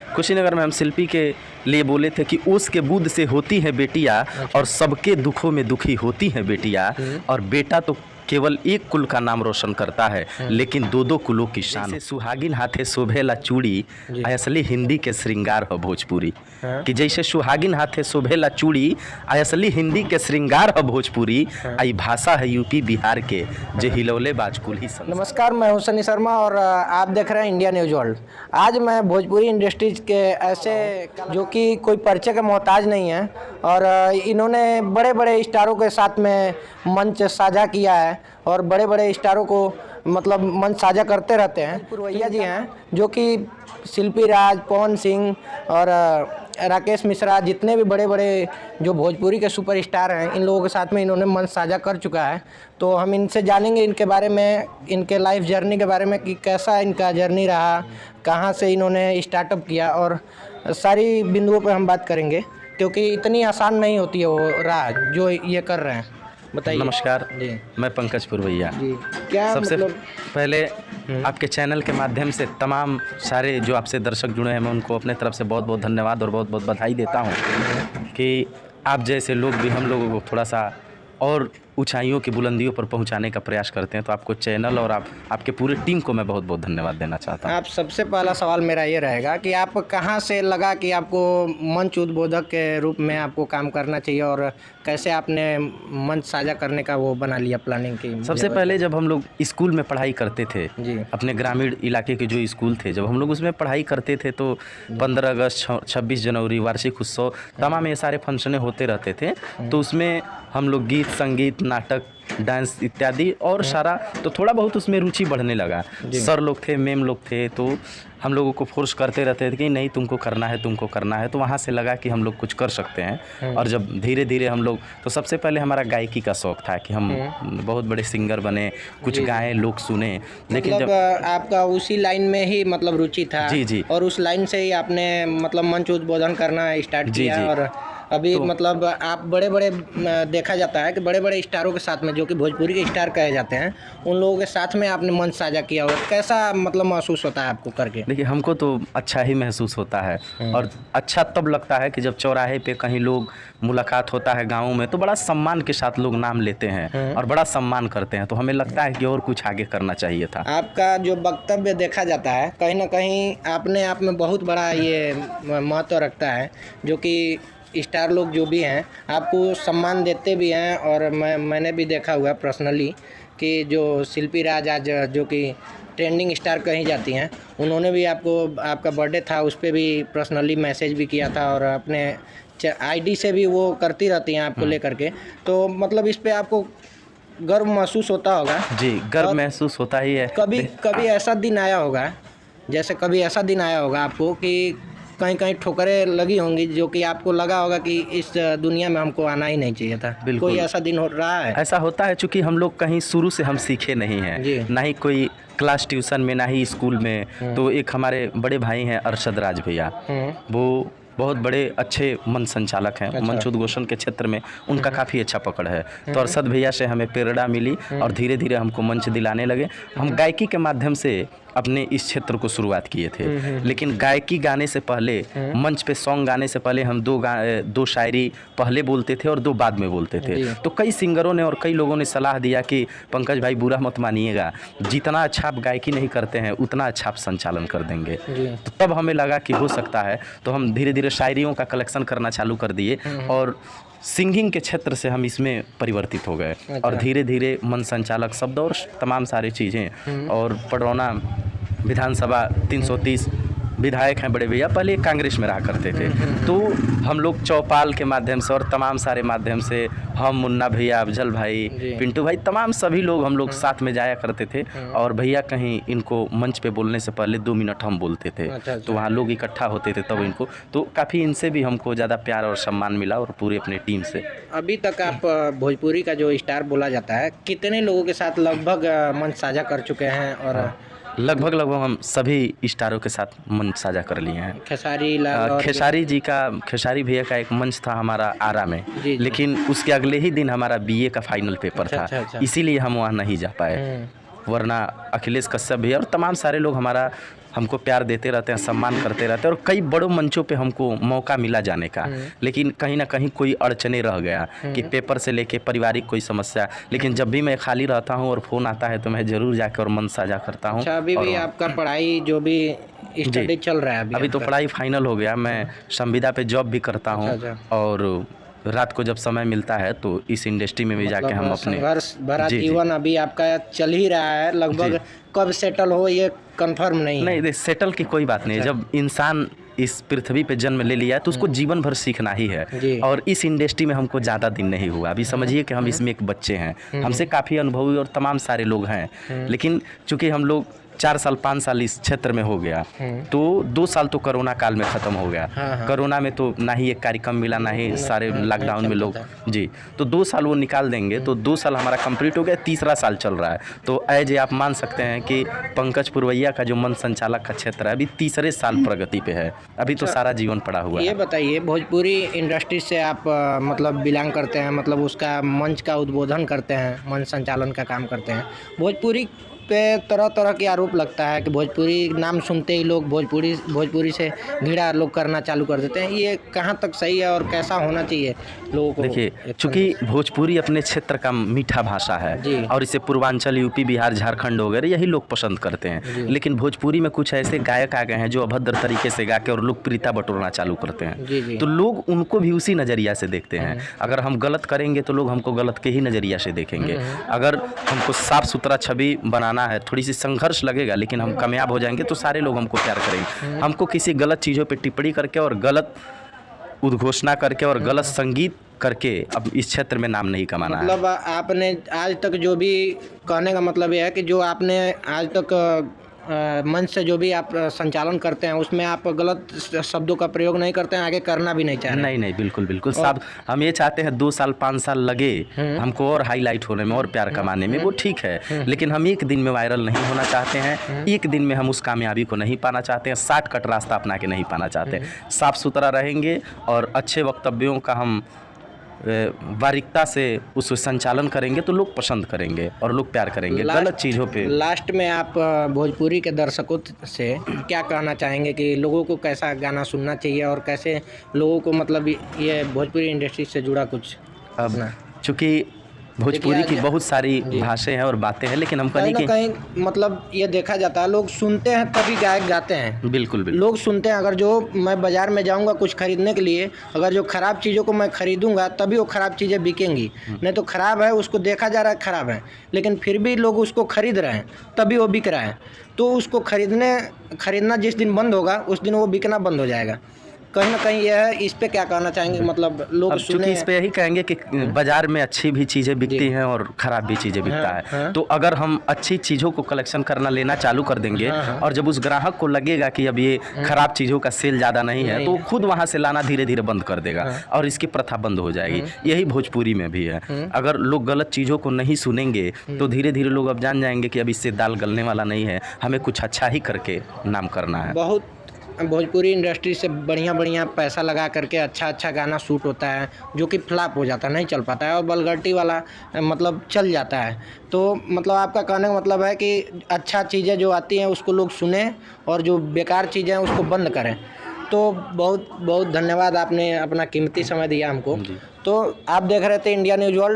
कुशीनगर में हम शिल्पी के लिए बोले थे कि ओस के बूंद से होती है बेटियाँ और सबके दुखों में दुखी होती हैं बेटियाँ। और बेटा तो केवल एक कुल का नाम रोशन करता है लेकिन दो दो कुलों की शान। जैसे सुहागिन हाथे शोभेला चूड़ी असली हिंदी के श्रृंगार हो भोजपुरी। कि जैसे सुहागिन हाथे शोभेला चूड़ी असली हिंदी के श्रृंगार हो भोजपुरी। आई भाषा है यूपी बिहार के जे हिलौले बाजकुल ही। नमस्कार, मैं हूं सनी शर्मा और आप देख रहे हैं इंडिया न्यूज वर्ल्ड। आज मैं भोजपुरी इंडस्ट्रीज के ऐसे जो कि कोई परिचय के मोहताज नहीं है और इन्होंने बड़े बड़े स्टारों के साथ में मंच साझा किया है और बड़े बड़े स्टारों को मतलब मंच साझा करते रहते हैं। पुरवैया जी हैं जो कि शिल्पी राज, पवन सिंह और राकेश मिश्रा, जितने भी बड़े बड़े जो भोजपुरी के सुपरस्टार हैं, इन लोगों के साथ में इन्होंने मंच साझा कर चुका है। तो हम इनसे जानेंगे इनके बारे में, इनके लाइफ जर्नी के बारे में कि कैसा इनका जर्नी रहा, कहाँ से इन्होंने स्टार्टअप किया और सारी बिंदुओं पर हम बात करेंगे क्योंकि इतनी आसान नहीं होती है वो राह जो ये कर रहे हैं। बताइए। नमस्कार जी, मैं पंकज पुरवैया जी। क्या सबसे मतलब पहले आपके चैनल के माध्यम से तमाम सारे जो आपसे दर्शक जुड़े हैं मैं उनको अपने तरफ से बहुत बहुत धन्यवाद और बहुत बहुत बधाई देता हूं कि आप जैसे लोग भी हम लोगों को थोड़ा सा और ऊंचाइयों की बुलंदियों पर पहुंचाने का प्रयास करते हैं। तो आपको चैनल और आपके पूरे टीम को मैं बहुत बहुत धन्यवाद देना चाहता हूं। आप सबसे पहला सवाल मेरा ये रहेगा कि आप कहाँ से लगा कि आपको मंच उद्बोधक के रूप में आपको काम करना चाहिए और कैसे आपने मंच साझा करने का वो बना लिया प्लानिंग की? सबसे पहले जब हम लोग स्कूल में पढ़ाई करते थे जी, अपने ग्रामीण इलाके के जो स्कूल थे, जब हम लोग उसमें पढ़ाई करते थे तो 15 अगस्त, 26 जनवरी, वार्षिक उत्सव, तमाम ये सारे फंक्शनें होते रहते थे। तो उसमें हम लोग गीत, संगीत, नाटक, डांस इत्यादि और सारा तो थोड़ा बहुत उसमें रुचि बढ़ने लगा। सर लोग थे, मैम लोग थे, तो हम लोगों को फोर्स करते रहते थे कि नहीं तुमको करना है, तुमको करना है। तो वहाँ से लगा कि हम लोग कुछ कर सकते हैं। और जब धीरे धीरे हम लोग, तो सबसे पहले हमारा गायकी का शौक़ था कि हम बहुत बड़े सिंगर बने, कुछ गाएं, लोग सुने। लेकिन मतलब जब आपका उसी लाइन में ही मतलब रुचि था। जी जी और उस लाइन से ही आपने मतलब मंच उद्बोधन करना स्टार्ट जी किया। जी और अभी मतलब आप बड़े बड़े देखा जाता है कि बड़े बड़े स्टारों के साथ में, जो कि भोजपुरी के स्टार कहे जाते हैं, उन लोगों के साथ में आपने मंच साझा किया हो। कैसा मतलब महसूस होता है आपको करके? देखिए, हमको तो अच्छा ही महसूस होता है और अच्छा तब लगता है कि जब चौराहे पे कहीं लोग मुलाकात होता है गाँव में, तो बड़ा सम्मान के साथ लोग नाम लेते हैं और बड़ा सम्मान करते हैं। तो हमें लगता है कि और कुछ आगे करना चाहिए था। आपका जो वक्तव्य देखा जाता है कहीं ना कहीं अपने आप में बहुत बड़ा ये महत्व रखता है, जो कि स्टार लोग जो भी हैं आपको सम्मान देते भी हैं। और मैंने भी देखा हुआ पर्सनली कि जो शिल्पी राज आज जो कि ट्रेंडिंग स्टार कही जाती हैं, उन्होंने भी आपको, आपका बर्थडे था उस पर भी पर्सनली मैसेज भी किया था और अपने आईडी से भी वो करती रहती हैं आपको लेकर के। तो मतलब इस पे आपको गर्व महसूस होता होगा? जी, गर्व महसूस होता ही है। कभी ऐसा दिन आया होगा, जैसे कभी ऐसा दिन आया होगा आपको कि कहीं कहीं ठोकरें लगी होंगी, जो कि आपको लगा होगा कि इस दुनिया में हमको आना ही नहीं चाहिए था? बिल्कुल। कोई ऐसा दिन हो रहा है? ऐसा होता है, चूँकि हम लोग कहीं शुरू से हम सीखे नहीं हैं, ना ही कोई क्लास ट्यूशन में, ना ही स्कूल में। तो एक हमारे बड़े भाई हैं अरशद राज भैया, वो बहुत बड़े अच्छे मंच संचालक हैं। मंच उद्घोषण के क्षेत्र में उनका काफ़ी अच्छा पकड़ है। तो अरशद भैया से हमें प्रेरणा मिली और धीरे धीरे हमको मंच दिलाने लगे। हम गायकी के माध्यम से अपने इस क्षेत्र को शुरुआत किए थे। लेकिन गायकी गाने से पहले, मंच पे सॉन्ग गाने से पहले हम दो शायरी पहले बोलते थे और दो बाद में बोलते थे। तो कई सिंगरों ने और कई लोगों ने सलाह दिया कि पंकज भाई बुरा मत मानिएगा, जितना अच्छा आप गायकी नहीं करते हैं उतना अच्छा आप संचालन कर देंगे। तो तब हमें लगा कि हो सकता है। तो हम धीरे धीरे शायरियों का कलेक्शन करना चालू कर दिए और सिंगिंग के क्षेत्र से हम इसमें परिवर्तित हो गए। और धीरे धीरे मंच संचालक शब्द और तमाम सारी चीज़ें, और पडरौना विधानसभा 330 विधायक हैं बड़े भैया, पहले कांग्रेस में रहा करते थे। तो हम लोग चौपाल के माध्यम से और तमाम सारे माध्यम से, हम, मुन्ना भैया, अफजल भाई, पिंटू भाई, तमाम सभी लोग हम लोग साथ में जाया करते थे। और भैया कहीं इनको मंच पे बोलने से पहले 2 मिनट हम बोलते थे। तो वहाँ लोग इकट्ठा होते थे तब इनको, तो काफ़ी इनसे भी हमको ज़्यादा प्यार और सम्मान मिला और पूरी अपनी टीम से। अभी तक आप भोजपुरी का जो स्टार बोला जाता है, कितने लोगों के साथ लगभग मंच साझा कर चुके हैं? और लगभग हम सभी स्टारों के साथ मंच साझा कर लिए हैं। खेसारी जी का, खेसारी भैया का एक मंच था हमारा आरा में, लेकिन उसके अगले ही दिन हमारा बीए का फाइनल पेपर था, इसीलिए हम वहाँ नहीं जा पाए। वरना अखिलेश कश्यप भी है और तमाम सारे लोग हमारा हमको प्यार देते रहते हैं, सम्मान करते रहते हैं और कई बड़ों मंचों पे हमको मौका मिला जाने का। लेकिन कहीं ना कहीं कोई अड़चने रह गया कि पेपर से लेके पारिवारिक कोई समस्या। लेकिन जब भी मैं खाली रहता हूँ और फ़ोन आता है तो मैं ज़रूर जाकर और मन साझा करता हूँ। अच्छा, अभी भी आपका पढ़ाई जो भी स्टडी चल रहा है? अभी तो पढ़ाई फाइनल हो गया। मैं संविदा पे जॉब भी करता हूँ और रात को जब समय मिलता है तो इस इंडस्ट्री में भी जाके हम अपने संघर्ष भरा जीवन अभी आपका चल ही रहा है लगभग। कब सेटल हो ये कंफर्म नहीं, सेटल की कोई बात नहीं है। जब इंसान इस पृथ्वी पे जन्म ले लिया है तो उसको जीवन भर सीखना ही है और इस इंडस्ट्री में हमको ज़्यादा दिन नहीं हुआ। अभी समझिए कि हम इसमें एक बच्चे हैं, हमसे काफ़ी अनुभवी और तमाम सारे लोग हैं। लेकिन चूँकि हम लोग 4 साल 5 साल इस क्षेत्र में हो गया तो 2 साल तो कोरोना काल में ख़त्म हो गया। कोरोना में तो ना ही एक कार्यक्रम मिला, ना ही सारे लॉकडाउन में लोग तो 2 साल वो निकाल देंगे तो 2 साल हमारा कंप्लीट हो गया, तीसरा साल चल रहा है। तो ऐज आप मान सकते हैं कि पंकज पुरवैया का जो मन संचालक का क्षेत्र है अभी तीसरे साल प्रगति पे है। अभी तो सारा जीवन पड़ा हुआ है। ये बताइए, भोजपुरी इंडस्ट्री से आप मतलब बिलोंग करते हैं, मतलब उसका मंच का उद्बोधन करते हैं, मंच संचालन का काम करते हैं। भोजपुरी पे तरह तरह के आरोप लगता है कि भोजपुरी नाम सुनते ही लोग भोजपुरी से घृणा लोग करना चालू कर देते हैं। ये कहाँ तक सही है और कैसा होना चाहिए लोगों को? देखिए, चूँकि भोजपुरी अपने क्षेत्र का मीठा भाषा है और इसे पूर्वांचल, यूपी, बिहार, झारखंड वगैरह यही लोग पसंद करते हैं। लेकिन भोजपुरी में कुछ ऐसे गायक आ गए हैं जो अभद्र तरीके से गा के और लोकप्रियता बटोरना चालू करते हैं। तो लोग उनको भी उसी नज़रिया से देखते हैं। अगर हम गलत करेंगे तो लोग हमको गलत के ही नज़रिया से देखेंगे। अगर हमको साफ सुथरा छवि बनाना है, थोड़ी सी संघर्ष लगेगा लेकिन हम कामयाब हो जाएंगे तो सारे लोग हमको प्यार करेंगे। हमको किसी गलत चीज़ों पे टिप्पणी करके और गलत उद्घोषणा करके और गलत संगीत करके अब इस क्षेत्र में नाम नहीं कमाना है। मतलब आपने आज तक जो भी, कहने का मतलब यह है कि जो आपने आज तक मंच से जो भी आप संचालन करते हैं उसमें आप गलत शब्दों का प्रयोग नहीं करते हैं, आगे करना भी नहीं चाह रहे? नहीं, बिल्कुल साहब। हम ये चाहते हैं 2 साल 5 साल लगे हमको और हाईलाइट होने में और प्यार कमाने में, वो ठीक है। लेकिन हम एक दिन में वायरल नहीं होना चाहते हैं, एक दिन में हम उस कामयाबी को नहीं पाना चाहते हैं, शॉर्टकट रास्ता अपना के नहीं पाना चाहते। साफ सुथरा रहेंगे और अच्छे वक्तव्यों का हम बारीकता से उस संचालन करेंगे तो लोग पसंद करेंगे और लोग प्यार करेंगे। गलत चीज़ों पे लास्ट में आप भोजपुरी के दर्शकों से क्या कहना चाहेंगे कि लोगों को कैसा गाना सुनना चाहिए और कैसे लोगों को, मतलब ये भोजपुरी इंडस्ट्री से जुड़ा कुछ? अब चूँकि भोजपुरी की बहुत सारी भाषाएं हैं और बातें हैं, लेकिन हम कहीं मतलब ये देखा जाता है लोग सुनते हैं तभी गायक गाते हैं। बिल्कुल लोग सुनते हैं। अगर जो मैं बाज़ार में जाऊंगा कुछ खरीदने के लिए, अगर जो ख़राब चीज़ों को मैं खरीदूंगा तभी वो ख़राब चीज़ें बिकेंगी। नहीं तो ख़राब है, उसको देखा जा रहा है ख़राब है, लेकिन फिर भी लोग उसको खरीद रहे हैं तभी वो बिक रहा है। तो उसको खरीदना जिस दिन बंद होगा उस दिन वो बिकना बंद हो जाएगा। कहीं ना कहीं यह है, इस पे क्या कहना चाहेंगे? मतलब लोग चूँकि इस पे यही कहेंगे कि बाजार में अच्छी भी चीज़ें बिकती हैं और ख़राब भी चीज़ें बिकता है। तो अगर हम अच्छी चीज़ों को कलेक्शन करना लेना चालू कर देंगे और जब उस ग्राहक को लगेगा कि अब ये ख़राब चीज़ों का सेल ज़्यादा नहीं है तो खुद वहाँ से लाना धीरे धीरे बंद कर देगा और इसकी प्रथा बंद हो जाएगी। यही भोजपुरी में भी है। अगर लोग गलत चीज़ों को नहीं सुनेंगे तो धीरे धीरे लोग अब जान जाएंगे कि अब इससे दाल गलने वाला नहीं है, हमें कुछ अच्छा ही करके नाम करना है। बहुत भोजपुरी इंडस्ट्री से बढ़िया पैसा लगा करके अच्छा गाना शूट होता है जो कि फ्लॉप हो जाता है, नहीं चल पाता है और बलगर्टी वाला मतलब चल जाता है। तो मतलब आपका कहने का मतलब है कि अच्छा चीज़ें जो आती हैं उसको लोग सुने और जो बेकार चीज़ें हैं उसको बंद करें। तो बहुत बहुत धन्यवाद, आपने अपना कीमती समय दिया हमको। तो आप देख रहे थे इंडिया न्यूज़ वर्ल्ड।